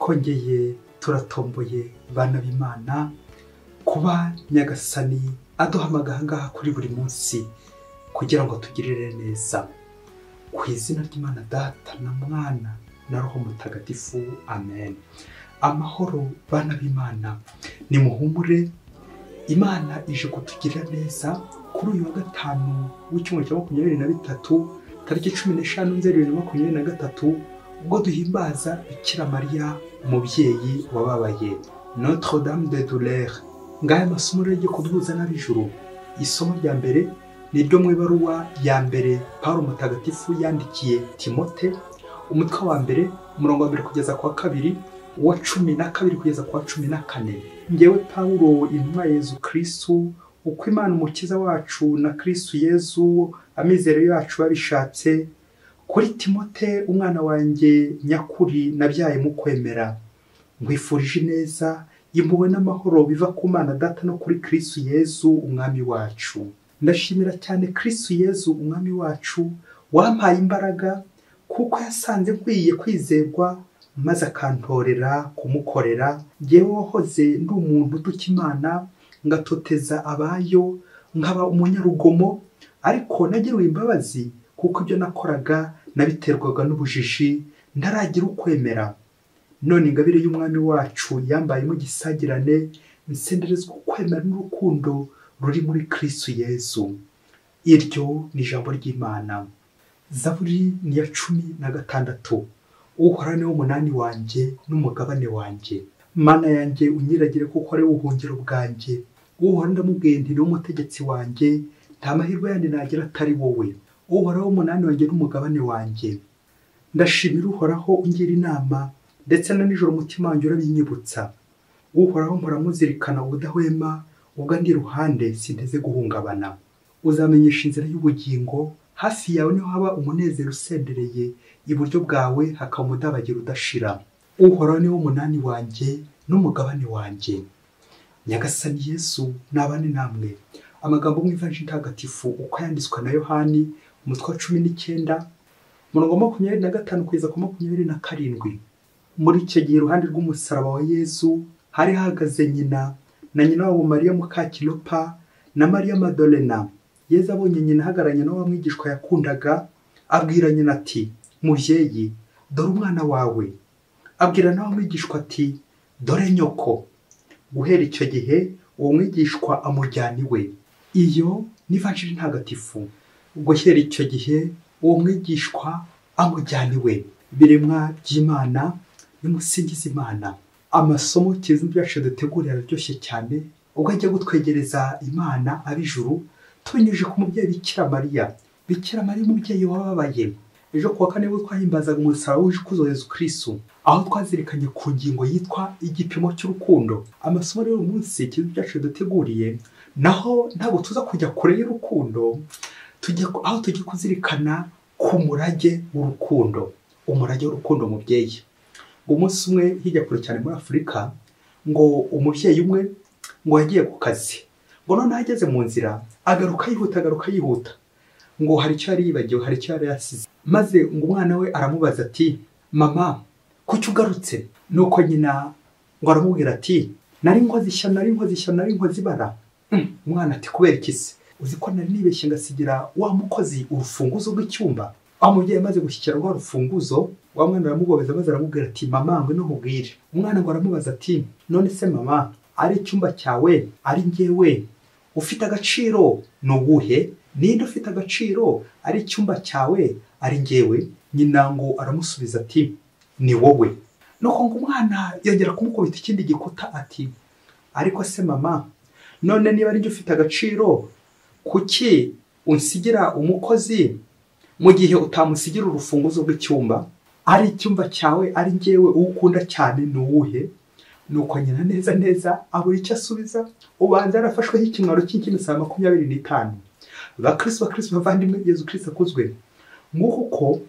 twongeye turatomboye bana b'Imana kuba Nyagasani aduhamagara ngaha kuri buri munsi kugira ngo tugirire neza. Ku izina ry'Imana Data na Mwana na Roho Mutagatifu, amen. Amahoro bana b'Imana, nimuhumure, Imana ije kutugirira neza kuri uyu wa gatanu w'icyumweru cya 23 tariki 15 Nzeri 2023, ubwo duhimbaza Bikira Mariya Ummubyeyi wababaye, Notre Dame de Dore. Ngaya masomo rege kuduhuza n'abijuru. Isomo rya mbere ni ryo mu ibaruwa ya mbere Paulo Mutagatifu yandikiye Timote, umutwe wa mbere, umurongo wa 1 kugeza kwa 2, uwa 12 kugeza kwa 14. Ngewe Paulo, intumwa Yezu Kristu, uko Imana umukiza wacu na Kristu Yezu amizero yacu babishatse, kuri Timote umwana wanjye nyakuri nabyaye mu kwemera, ngwifurije neza, impuhwe n'amahoro biva ku Mana Data no kuri Kristu Yezu umwami wacu. Ndashimira cyane Kristu Yezu umwami wacu wampaye imbaraga, kuko yasanze nkwiye kwizerwa maze akantorera kumukorera. Ngewe wahoze ndi umuntu utuka Imana, ngatoteza abayo, nkaba umunyarugomo, ariko nagiriwe imbabazi kuko ibyo nakoraga nabiterwaga n'ubujiji ntaragira ukwemera. None ingabire y'umwami wacu yambaye mu gisagirane, nsenderezwa ukwemera n'urukundo ruri muri Kristu Yezu. Iryo ni ijambo ry'Imana. Zaburi ni ya 16. Uhoraho ni wo munani wanjye n'umugabane wanjye. Mana yanjye unyiragire kuko ari ubuhungiro bwanjye. Uhoraho ndamubwiye nti ni umutegetsi wanjye, nta mahirwe yandi nagira atari wowe. Uhoraho umunani wanjye n'umugabane wanjye. Ndashimira Uhoraho ungira inama, ndetse na nijoro umutima wanjye urabinyibutsa. Uhoraho mpora muzirikana ubudahwema, ubwo ndi iruhande sinteze guhungabana. Uzamenyesha inzira y'ubugingo, hafi yawe niho haba umunezero usendereye, iburyo bwawe hakaba umudabagiro udashira. Uhoraho ni wo munani wanjye n'umugabane wanjye. Nyagasani Yesu nabane namwe. Amagambo mu Ivanjili ntagatifu uko yanditswe na Yohani, umutwe wa 19, umurongo wa 25 kugeza ku 27. Muri icyo gihe iruhande rw'umusaraba wa Yesu hari hahagaze nyina na nyina wabo Mariya muka Kilopa na Mariya Madolena. Yesu abonye nyina ahagararanye n'uwo mwigishwa yakundaga, abwira nyina ati, mubyeyi, dore umwana wawe. Abwira n'uwo mwigishwa ati, dore nyoko. Guhera icyo gihe uwo mwigishwa amujyana iwe. Iyo ni Ivanjili ntagatifu. Guhera icyo gihe uwo mwigishwa amujyana iwe. Biremwa by'Imana, nimusingize Imana. Amasomo kizi byacu dutegurira araryoshye cyane, ubwo ajya gutwegereza Imana abijuru, tubinyuje ku mubyeyi Bikira Mariya. Bikira Mariya umubyeyi wababaye. Ejo kuwa 4 twahimbazaga umusaraba w'ikuzo Yezu Kristu, aho twazirikanye ku ngingo yitwa igipimo cy'urukundo. Amasomo rero umunsi kizi byacu duteguriye, naho ntabwo tuza kujya kure y'urukundo, aho tugiye kuzirikana ku murage w'urukundo. Umurage w'urukundo mubyeyi. Umunsi umwe hirya kure cyane muri Afurika, ngo umubyeyi umwe ngo yagiye ku kazi, ngo none ageze mu nzira agaruka yihuta, ngo hari icyo yari yibagiwe, hari icyo yari yasize. Maze ngo umwana we aramubaza ati, mama kuki ugarutse? Nuko nyina ngo aramubwira ati, nari nkoze ibara. Umwana ati, kubera iki se? Uzi ko nari nibeshye ngasigira wa mukozi urufunguzo rw'icyumba. Umubyeyi amaze gushyikira rwa rufunguzo, wa mwana aramugobeza maze aramubwira ati, mama ngwino nkubwire. Umwana ngo aramubaza ati, none se mama, ari icyumba cyawe ari njyewe ufite agaciro ni uwuhe? Ninde ufite agaciro, ari icyumba cyawe ari njyewe? Nyina ngo aramusubiza ati, ni wowe. Nuko ngo umwana yongera kumukubita ikindi gikuta ati, ariko se mama, none niba ari njye ufite agaciro, kuki unsigira umukozi mu gihe utamusigira urufunguzo rw'icyumba? Ari icyumba cyawe ari njyewe, uwo ukunda cyane ni uwuhe? Nuko nyina neza abura icyo asubiza, ubanza yarafashweho ikimwaro cy'iminsi 25. Bakristo bavandimwe, Yezu Kristo akuzwe. Nguko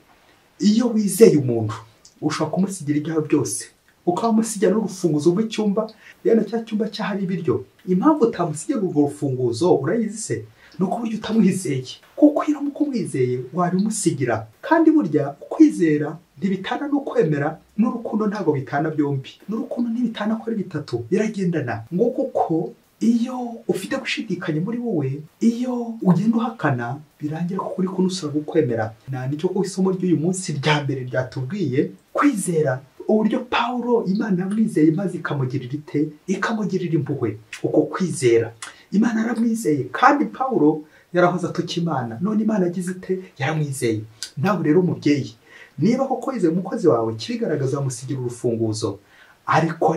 iyo wizeye umuntu ushobora kumusigira ibyawe byose, ukamusigira n'urufunguzo rw'icyumba, rero cya cyumba cyahari ibiryo. Impamvu utamusigira urwo rufunguzo urayizi se? Nuko buryo utamwizeye, kuko iyo umwizeye wabimusigira. Kandi burya ukwizera ntibitana no kwemera n'urukundo ntabwo bitana byombi, n'urukundo ntibitana ko ari bitatu, biragendana. ngo kuko iyo ufite gushidikanya muri wowe, iyo ugenda uhakana, birangira ko uri kunusura gukwemera. Nicyo ko isomo ry'uyu munsi rya mbere ryatubwiye kwizera, uburyo Pawulo Imana yamwizeye maze ikamugirira ite, ikamugirira impuhwe. uko kwizera, Imana yaramwizeye kandi Pawulo yarahoze atuka Imana, none Imana yagize ite, yaramwizeye. Nawe rero umubyeyi, niba koko wizeye umukozi wawe, kibigaragaza wamusigira urufunguzo. ariko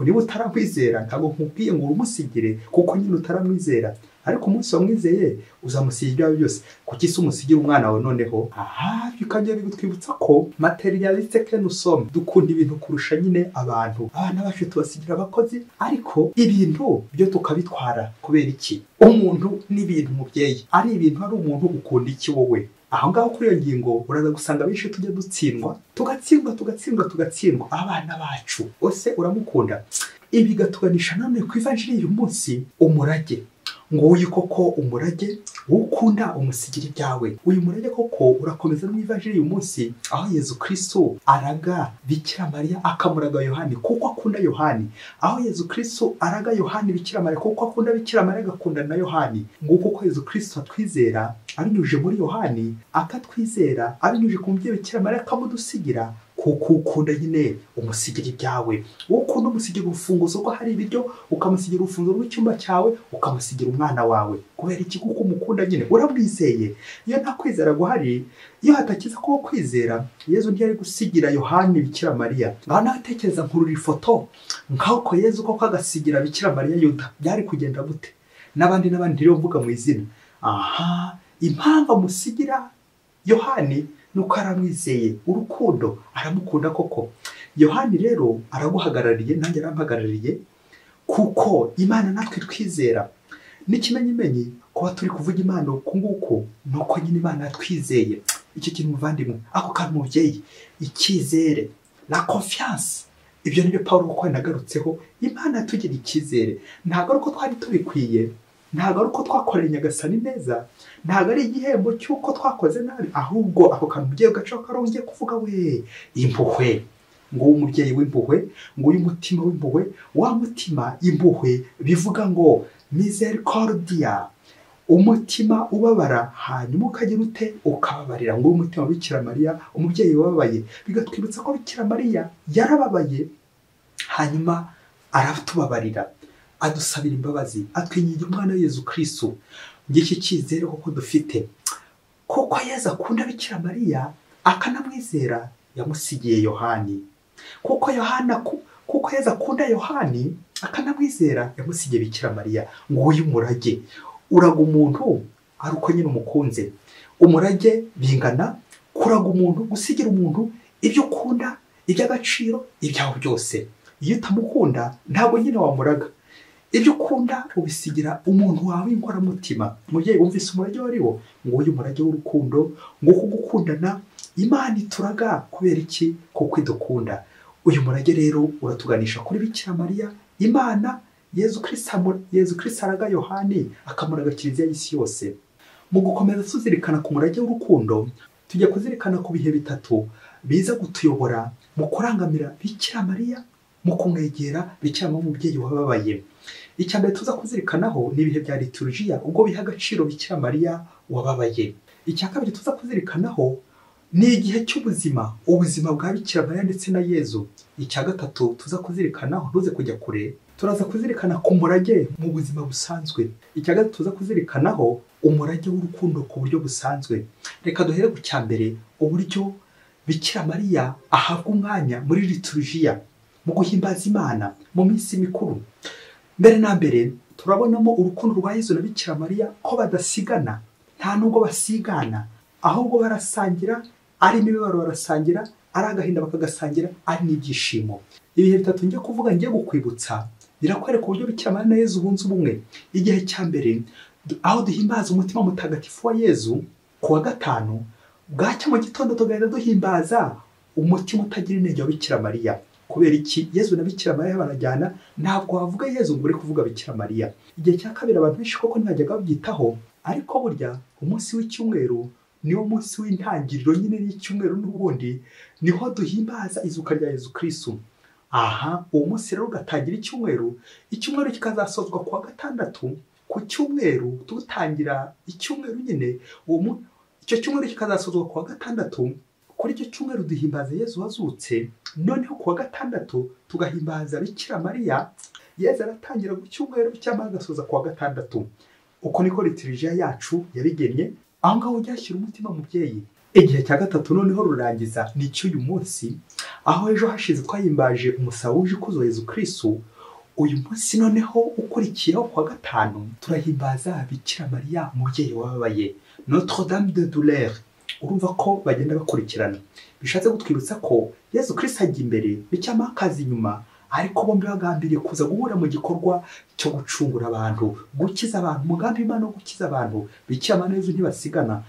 niba utaramwizera, ntabwo nkubwiye ngo urumusigire kuko nyine utaramwizera, ariko umunsi wamwizeye uzamusigira ibyawe byose. kuki se umusigira umwana wawe noneho? bikajya bigutwibutsa ko materialiste que nous sommes, dukunda ibintu kurusha nyine abantu. Abana bacu tubasigira abakozi, ariko ibintu byo tukabitwara. kubera iki? umuntu n'ibintu mubyeyi, ari ibintu ari umuntu, ukunda iki wowe? aho ngaho kuri iyo ngingo uraza gusanga benshi tujya dutsindwa, tugatsindwa abana bacu. ose uramukunda? ibi bigatuganisha none ku ivanjiri y'uyu munsi, umurage. ngo uyu koko umurage ukunda umusigira ibyawe. uyu murage koko urakomeza no mu ivanjiri y'uyu munsi, aho Yezu Kristo araga Bikira Mariya akamuraga Yohani kuko akunda Yohani. aho Yezu Kristo araga Yohani Bikira Mariya kuko akunda Bikira Mariya, agakunda na Yohani. ngo kuko Yezu Kristo atwizera abinyujije muri Yohani, akatwizera abinyujije ku mubyeyi Bikira Mariya akamudusigira, kuko ukunda nyine umusigira ibyawe. ukunda umusigira urufunguzo rwo hari ibiryo, ukamusigira urufunguzo rw'icyumba cyawe, ukamusigira umwana wawe. kubera iki? kuko umukunda nyine, uramwizeye. iyo nta kwizera guhari, iyo hatakiza kuba kwizera, Yezu ntiyari gusigira Yohani Bikira Mariya. ngaho nawe tekereza nkurura ifoto nk'uko Yezu koko agasigira Bikira Mariya Yuda, byari kugenda gute? n'abandi rero mvuga mu izina. impamvu amusigira Yohani nuko aramwizeye, urukundo, aramukunda koko. Yohani rero araguhagarariye, nanjye arampagarariye, kuko Imana natwe twizera. n'ikimenyimenyi kuba turi kuvuga Imana uku nguku, nuko nyine Imana yatwizeye. icyo kintu muvandimwe, ako kantu mubyeyi, icyizere, la confiance, ibyo nibyo Pawulo kuko yanagarutseho. Imana yatugira icyizere, ntabwo ari uko twari tubikwiye, ntabwo ari uko twakoreye Nyagasani neza, ntabwo ari igihembo cy'uko twakoze nabi, ahubwo ako kantu ugiye ugacaho karongeye kuvuga we, impuhwe. ngo umubyeyi w'impuhwe, ngo uyu mutima w'impuhwe, wa mutima impuhwe bivuga ngo misericordia, umutima ubabara, hanyuma ukagira ute, ukababarira. ngo umutima wa Bikira Mariya umubyeyi wababaye, bigatwibutsa ko Bikira Mariya yarababaye, hanyuma aratubabarira, adusabira imbabazi, atwingingira umwana wa Yezu Kristo. ngiki cyizere koko dufite, kuko Yezu akunda Bikira Mariya akanamwizera, yamusigiye Yohani. kuko Yezu akunda Yohani akanamwizera, yamusigiye Bikira Mariya. ngo uyu murage uraga umuntu ari uko nyine umukunze. umurage bingana kuraga umuntu, gusigira umuntu ibyo ukunda, iby'agaciro, ibyawe byose. iyo utamukunda ntabwo nyine wamuraga. ibyo ukunda ubisigira umuntu wawe w'inkoramutima. umubyeyi wumvise umurage wariwo, ngo uyu murage w'urukundo, ngo kugukundana Imana ituraga. kubera iki? kuko idukunda. uyu murage rero uratuganisha kuri Bikira Mariya, Imana, Yezu Kristo araga Yohani, akamuraga Kiliziya y'isi yose. mu gukomeza tuzirikana ku murage w'urukundo, tujya kuzirikana ku bihe bitatu biza kutuyobora mu kurangamira Bikira Mariya, mu kumwegera Bikira Mariya umubyeyi wababaye. icya mbere tuza kuzirikanaho ni ibihe bya liturujia, ubwo biha agaciro Bikira Mariya wababaye. icya kabiri tuza kuzirikanaho ni igihe cy'ubuzima, ubuzima bwa Bikira Mariya ndetse na Yezu. icya gatatu tuza kuzirikanaho, ntuze kujya kure, turaza kuzirikana ku murage mu buzima busanzwe. icya gatatu tuza kuzirikanaho umurage w'urukundo ku buryo busanzwe. reka duhere ku cya mbere, uburyo Bikira Mariya ahabwa umwanya muri liturujia mu guhimbaza Imana mu minsi mikuru. mbere na mbere turabonamo urukundo rwa Yezu na Bikira Mariya ko badasigana, nta nubwo basigana, ahubwo barasangira, ari imibabaro barasangira, ari agahinda bakagasangira, ari n'ibyishimo. ibihe bitatu ngiye kuvuga, ngiye gukwibutsa, birakwereka uburyo Bikira Mariya na Yezu bunze ubumwe. igihe cya mbere, aho duhimbaza umutima mutagatifu wa Yezu ku wa gatanu, bwacya mu gitondo tugahita duhimbaza umutima utagira inenge wa Bikira Mariya. kubera iki? Yezu na Bikira Mariya barajyana, ntabwo wavuga Yezu ngo uri kuvuga Bikira Mariya. igihe cya kabiri abantu benshi koko ntibajyaga babyitaho, ariko burya umunsi w'icyumweru niwo munsi w'intangiriro nyine y'icyumweru, n'ubundi niho duhimbaza izuka rya Yezu Kristo. Aha uwo munsi rero ugatangira icyumweru kikazasozwa kuwa gatandatu. Ku cyumweru dutangira icyumweru nyine, icyo cyumweru kikazasozwa kuwa gatandatu. Kuri icyo cyumweru duhimbaza Yezu wazutse, noneho kuwa gatandatu tugahimbaza Bikira Mariya. Yezu aratangira ku cyumweru cyangwa agasoza kuwa gatandatu. Uko niko liturujia yacu yabigennye. Aho ngaho ujyashyira umutima mubyeyi. Igihe cya gatatu noneho rurangiza ni cy'uyu munsi, aho ejo hashize twahimbaje umusaba wuje ikuzo Yezu Kristo. Uyu munsi noneho ukurikiyeho kuwa gatanu turahimbaza Bikira Mariya Ummubyeyi wababaye, Notre Dame de Douleur. Urumva ko bagenda bakurikirana. Bishatse gutwibutsa ko Yezu Kristo ajya imbere, Bikira Mariya akaza inyuma, ariko bombi bagambiriye kuza guhura mu gikorwa cyo gucungura abantu, gukiza abantu, umugambi w'Imana wo gukiza abantu. Bikira Mariya Yezu ntibasigana,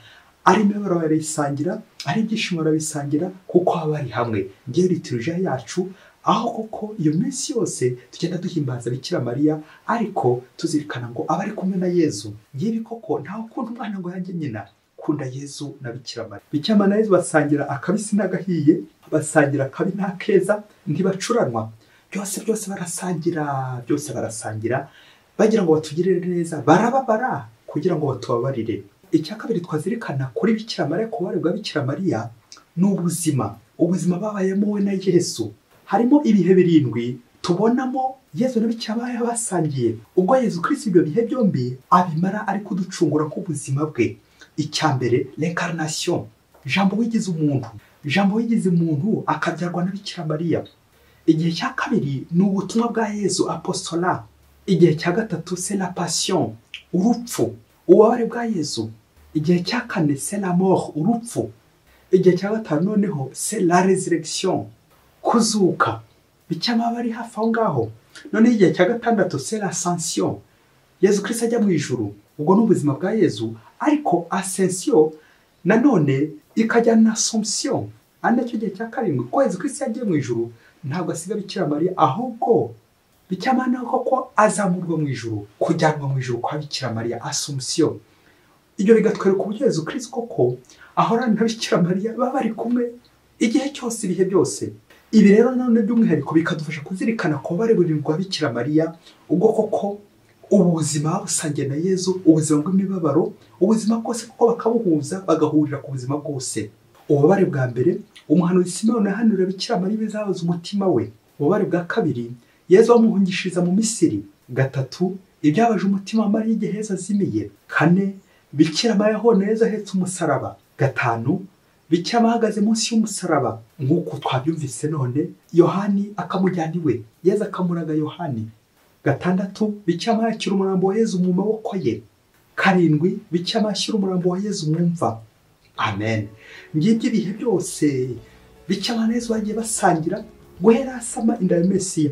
ari imibabaro barayisangira, ari ibyishimo barabisangira, kuko baba bari hamwe. Ngiyo liturujia yacu, aho koko iyo minsi yose tugenda duhimbaza Bikira Mariya, ariko tuzirikana ngo abari kumwe na Yezu. Ngibi koko ntawe ukunda umwana ngo yanjye nyina, kunda Yezu na Bikira Mariya. Bikira Mariya Yezu basangira akabisi n'agahiye, basangira akabi n'akeza, ntibacuranwa. Byose barasangira, bagira ngo batugirire neza, barababara kugira ngo batubabarire. Icya kabiri twazirikana kuri Bikira Mariya, ku bubabare bwa Bikira Mariya, ni ubuzima babayemo we na Yesu. Harimo ibihe 7 tubonamo Yezu na Bikira Mariya basangiye. Ubwo Yezu Kristo ibyo bihe byombi abimara ari kuducungura k'ubuzima bwe. Icya mbere, l'incarnation, Jambo wigize umuntu akabyarwa na Bikira Mariya. Igihe cya kabiri ni ubutumwa bwa Yezu, apostolat. Igihe cya gatatu c'est la passion, urupfu, ububabare bwa Yezu. Igihe cya kane c'est la mort, urupfu. Igihe cya gatanu noneho c'est la résurrection, kuzuka. Bikira Mariya bari hafi aho ngaho. None igihe cya gatandatu c'est l'ascension, Yezu Kristo ajya mu ijuru. Ubwo n'ubuzima bwa Yezu, ariko ascension nanone ikajya na assumption. Cyo gihe cya karindwi ko Yezu Kristo yagiye mu ijuru, ntabwo asiga Bikira Mariya, ahubwo Bikira Mariya koko azamurwa mu ijuru, kujyanwa mu ijuru kwa Bikira Mariya, assumption. Ibyo bigatwereka uburyo Yezu Kristo koko ahorana na Bikira Mariya, baba bari kumwe igihe cyose, ibihe byose. Ibi rero none by'umwihariko bikadufasha kuzirikana ko bari burirwa Bikira Mariya, ubwo koko ubuzima busangiye na Yezu, ubuzima bw'imibabaro, ubuzima bwose koko bakabuhuza, bagahurira ku buzima bwose. Ububabare bwa mbere, umuhanuzi Simeoni yahanurira Bikira Mariya ibizabaza umutima we. Ububabare bwa kabiri, Yezu bamuhungishiriza mu Misiri. Gatatu, ibyabaje umutima wa Mariya igihe Yezu azimiye. Kane, Bikira Mariya ahona Yezu ahetse umusaraba. Gatanu, Bikira Mariya ahagaze munsi y'umusaraba, nk'uko twabyumvise none, Yohani akamujyana iwe, Yezu akamuraga Yohani. Gatandatu, Bikira Mariya ashyira umurambo wa Yezu mu maboko ye. Karindwi, Bikira Mariya ashyira umurambo wa Yezu mu mva. Amen. Ngibyo ibihe byose Bikira Mariya Yezu bagiye basangira, guhera asama inda ya Mesiya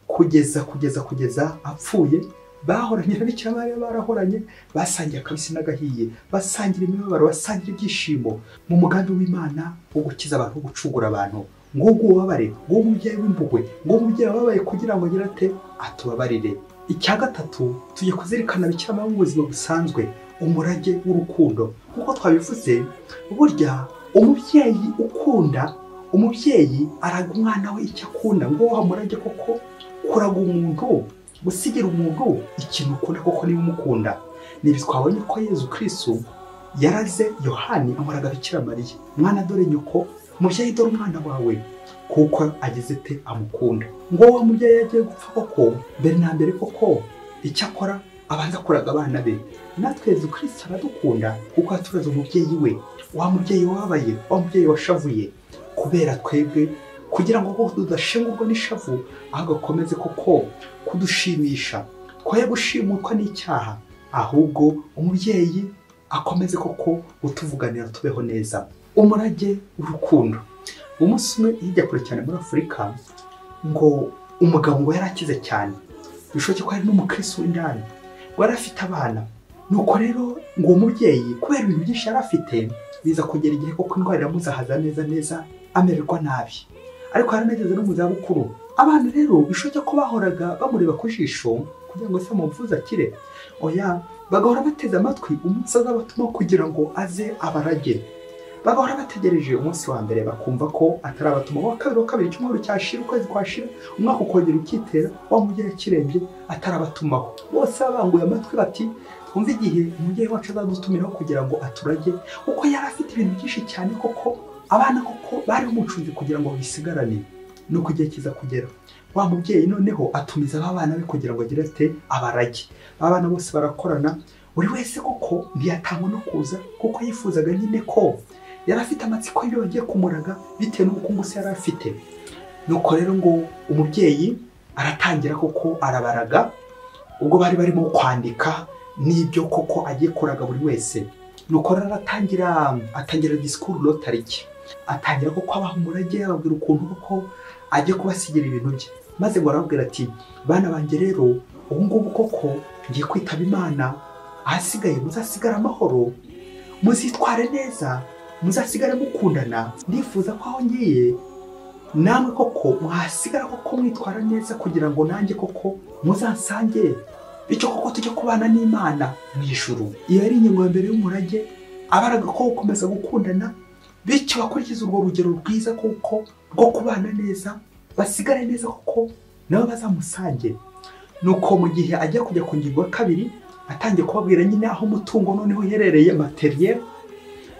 kugeza apfuye. Bahoranye na Bikira Mariya, barahoranye, basangiye akabisi n'agahiye, basangira imibabaro, basangira ibyishimo mu mugambi w'Imana wo gukiza abantu, wo gucungura abantu. Ngubwo ububabare, ngubwo umubyeyi w'impuhwe, ngubwo umubyeyi wababaye kugira ngo agire ate, atubabarire. Icya gatatu, tugiye kuzirikana Bikira Mariya mu buzima busanzwe, umurage w'urukundo. Kuko twabivuze, burya umubyeyi ukunda, umubyeyi araga umwana we icyo akunda, ngo wamurage koko kuraga umuntu, gusigira umuntu ikintu ukunda koko niba umukunda. Nibi twabonye ko Yezu Kristo yaraze Yohani amuraga Bikira Mariya, mwana dore nyoko, mubyeyi dore umwana wawe, kuko agize te amukunda. Ngo wa mubyeyi yagiye gupfa koko, mbere na mbere koko icyo akora abanza kuraga abana be. Natwe Yezu Kristo aradukunda kuko aturaza umubyeyi we, wa mubyeyi wababaye, wa mubyeyi washavuye, kubera twebwe, kugira ngo tudashengurwa n'ishavu, agakomeze koko kudushimisha, twoye gushimutwa n'icyaha, ahubwo umubyeyi akomeze koko utuvuganira tubeho neza. Umurage w'urukundo. Umunsi umwe hirya kure cyane muri Afurika, ngo umugabo ngo yarakize cyane, bishoboke ko ari n'umukristo w'indani, ngo yari afite abana. Nuko rero ngo umubyeyi kubera ibintu byinshi yari afite, biza kugera igihe koko indwara iramuzahaza neza, amererwa nabi, ariko yaranageze no mu zabukuru. Abana rero bishoboke ko bahoraga bamureba ku jisho kugira ngo se muvuze akire, oya bagahora bateze amatwi umunsi azabatuma kugira ngo aze abarage. Bagahora bategereje umunsi wa mbere bakumva ko atarabatuma, wa kabiri icyumweru cyashira, ukwezi kwashira, umwaka ukongera ukitera, wa mubyeyi akirembye atarabatumaho. Bose babanguye amatwi bati twumve igihe umubyeyi wacu azadutumiraho kugira ngo aturage, kuko yari afite ibintu byinshi cyane, koko abana koko bari bamucunze kugira ngo bisigarane. Nuko igihe kiza kugera, wa mubyeyi noneho atumiza abana be kugira ngo agire ate abarage. Abana bose barakorana, buri wese koko ntiyatangwa no kuza kuko yifuzaga nyine ko yari afite amatsiko y'ibyo bagiye kumuraga bitewe n'ubukungu se yari afite. Nuko rero ngo umubyeyi aratangira koko arabaraga, ubwo bari barimo kwandika n'ibyo koko agiye kuraga buri wese. Nuko rero atangira disikuru tariki, atangira koko abaha umurage, ababwira ukuntu koko agiye kubasigira ibintu bye. Maze ngo arababwira ati bana banjye rero ubu ngubu koko ngiye kwitaba Imana, ahasigaye muzasigara amahoro, muzitware neza, muzasigare mukundana. Ndifuza ko aho ngiye namwe koko mwasigara koko mwitwara neza kugira ngo nanjye koko muzansange, bityo koko tujye kubana n'Imana mu ijuru. Iyo ari ingingo ya mbere y'umurage, abaraga ko gukomeza gukundana, bityo bakurikiza urwo rugero rwiza koko rwo kubana neza, basigare neza koko nabo bazamusange. Nuko mu gihe ajya kujya ku ngingo ya kabiri, atangiye kubabwira nyine aho umutungo noneho uherereye materiel.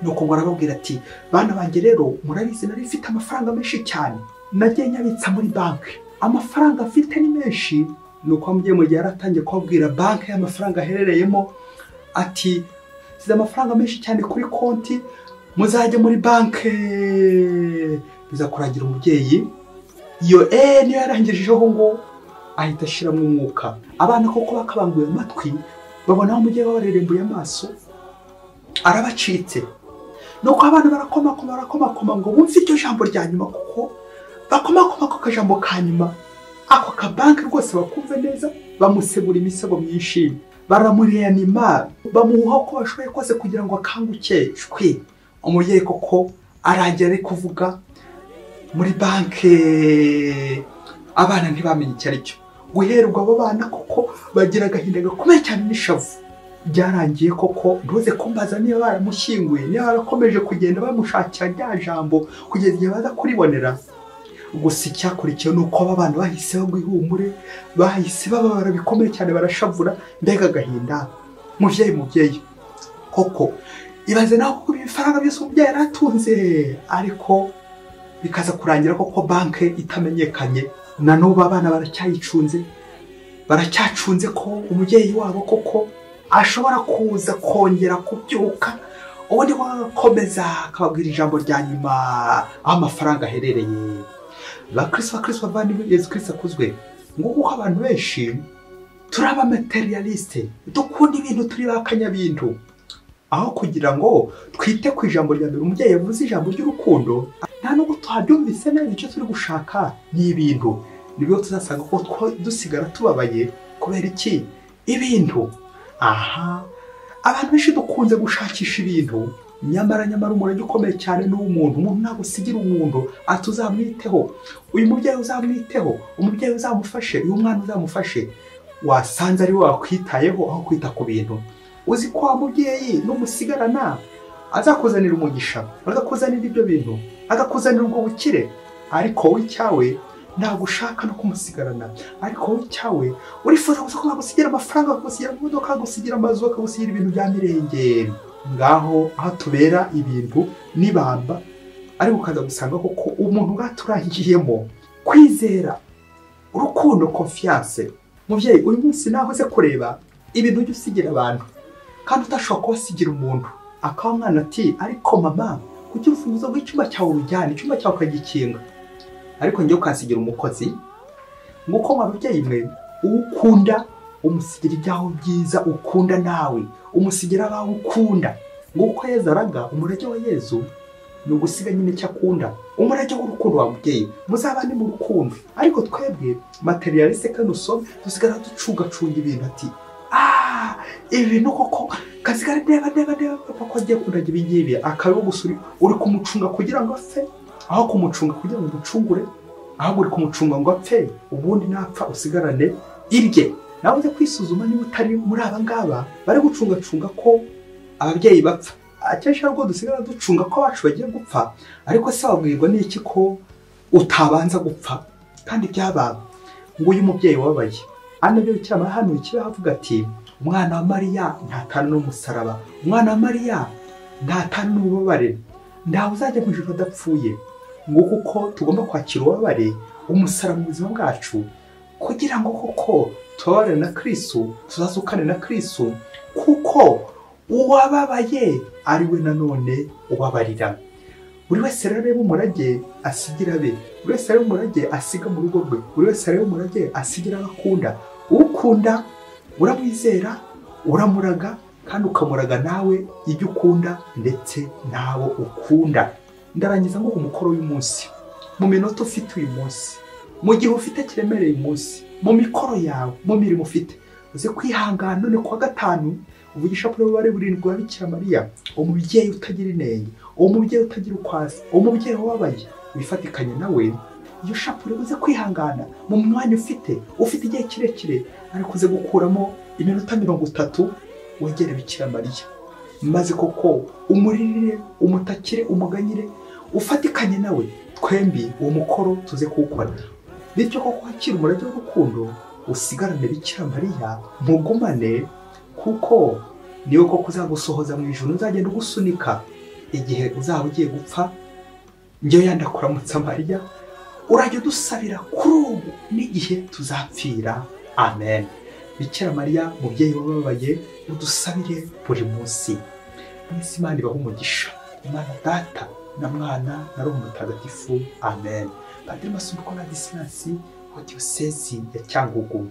Nuko ngo arababwira ati bana banjye rero murabizi nari mfite amafaranga menshi cyane, nagiye nyabitsa muri banki, amafaranga afite ni menshi. Nuko mujye mu gihe aratangiye kubabwira banki y'amafaranga aherereyemo, ati size amafaranga menshi cyane kuri konti, muzajye muri banki. Biza kurangira umubyeyi iyo niyo yarangijeho ngo ahita ashiramo umwuka. Abana koko bakabanguye amatwi, babona aho umubyeyi barerembuye amaso arabacitse. Nuko abana barakomakoma ngo bumve iryo jambo rya nyuma, kuko bakomakoma ako kajambo ka nyuma, ako kabanki rwose bakumve neza, bamusegura imisego myinshi, baramureanima, bamuha uko bashoboye kose kugira ngo akanguke shwe. Umubyeyi koko arangira ari kuvuga muri banki, abana ntibamenye icyo ari cyo. Guherwa abo bana koko bagira agahinda gakomeye cyane n'ishavu. Byarangiye koko ntuze kumbaza niba baramushyinguye, niba barakomeje kugenda bamushakira rya jambo kugeza igihe baza kuribonera. Gusa icyakurikiye ni uko aba bana bahise bagwa ihumure, bahise bababara bikomeye cyane, barashavura, mbega agahinda. Mubyeyi koko ibaze naho kuri ibifaranga byose umubyeyi yaratunze, ariko bikaza kurangira koko banki itamenyekanye. Na n'ubu abana baracyacunze ko umubyeyi wabo koko ashobora kuza kongera kubyuka, ubundi bagakomeza akababwira ijambo rya nyuma aho amafaranga aherereye. Bakristo bavandimwe, Yesu Kristo akuzwe. Nguko abantu benshi turaba materialiste, dukunda ibintu, turi bakanyabintu, aho kugira ngo twite ku ijambo rya mbere. Umubyeyi yavuze ijambo ry'urukundo, nta nubwo tuhabyumvise neza. Icyo turi gushaka ni ibintu, nibyo tuzasanga ko dusigara tubabaye. Kubera iki? Ibintu. Aha, abantu benshi dukunze gushakisha ibintu, nyamara umurage ukomeye cyane n'umuntu. Umuntu ntabwo usigira umuntu ati uzamwiteho, uyu mubyeyi uzamwiteho, umubyeyi uzamufashe, uyu mwana uzamufashe. Wasanze ari wakwitayeho aho kwita ku bintu. Uzi ko wa mubyeyi n'umusigarana azakuzanira umugisha, azakuzanira ibyo bintu, azakuzanira ubwo bukire, ariko wowe icyawe ntabwo ushaka no kumusigarana. Ariko wowe icyawe urifuza gusa ko bagusigira amafaranga, bakagusigira imodoka, bakagusigira amazu, bakagusigira ibintu bya mirenge. Ngaho aho tubera ibintu n'ibamba, ariko ukaza gusanga koko umuntu bwaturangiyemo kwizera, urukundo, confiance. Mubyeyi uyu munsi naho uze kureba ibintu ujya usigira abantu, kandi utashobora kubasigira umuntu. Akaba mwana ati ariko mama kuki urufunguzo rw'icyumba cyawe urujyana, icyumba cyawe ukagikinga, ariko njye ukansigira umukozi. Nguko mwa babyeyi mwe, ukunda umusigira ibyaho byiza ukunda, nawe umusigira abawe ukunda. Nguko Yezu araga, umurage wa Yezu ni ugusiga nyine icyo akunda, umurage w'urukundo wa mubyeyi, muzabane mu rukundo. Ariko twebwe materialiste kandi usome dusigara ducungacunga ibintu, ati ibintu koko kasigara ndeba papa ko agiye kundagira ibi ngibi, akabiho gusuri uri kumucunga kugira ngo apfe, aho kumucunga kugira ngo umucungure, ahubwo uri kumucunga ngo apfe, ubundi napfa usigarane irye. nawe uze kwisuzuma niba utari muri aba ngaba bari gucungacunga ko ababyeyi bapfa. Akenshi ntabwo dusigara ducunga ko abacu bagiye gupfa, ariko se wabwirwa n'iki ko utabanza gupfa? Kandi byababa ngo uyu mubyeyi wababaye anabyo Bikira Mariya hano ikibe havuga ati umwana wa Mariya ntatana n'umusaraba, umwana wa Mariya ntatana n'ububabare, ntawe uzajya mu ijuru adapfuye. Ngo kuko tugomba kwakira ububabare, umusaraba mu buzima bwacu, kugira ngo koko tubabare na Kristo, tuzazukane na Kristo, kuko uwababaye ari we nanone ubabarira. Buri wese rero umurage asigira be, buri wese rero umurage asiga mu rugo rwe, buri wese rero umurage asigira abakunda. Ukunda uramwizera, uramuraga, kandi ukamuraga nawe ibyo ukunda ndetse nawe ukunda. Ndarangiza ngo umukoro w'uyu munsi, mu minota ufite uyu munsi, mu gihe ufite kiremereye uyu munsi, mu mikoro yawe, mu mirimo ufite, uze kwihangana. None kuwa gatanu uvugisha kuri ububabare burindwi wa Bikira Mariya, umubyeyi utagira inenge, umubyeyi utagira ukwasi, umubyeyi wababaye, wifatikanye nawe iyo shapure. Uze kwihangana mu mwanya ufite igihe kirekire, ariko uze gukuramo iminota 30 wegere Bikira Mariya, maze koko umuririre, umutakire, umuganyire, ufatikanye nawe. Twembi uwo mukoro tuze kuwukora, bityo ko kwakira umurage w'urukundo usigarane Bikira Mariya, mugumane, kuko niwe ko kuzagusohoza mu ijuru, uzagenda ugusunika igihe uzaba ugiye gupfa. Njyewe yandakuramutsa Mariya, urajya udusabira kuri ubu n'igihe tuzapfira. Amen. Bikira Mariya mubyeyi wababaye, udusabire buri munsi. Mwese Imana ibahe umugisha, Imana Data na Mwana na Roho Mutagatifu. Amen. Padiri Masumbuko na Disinasi wa Diyosezi ya Cyangugu.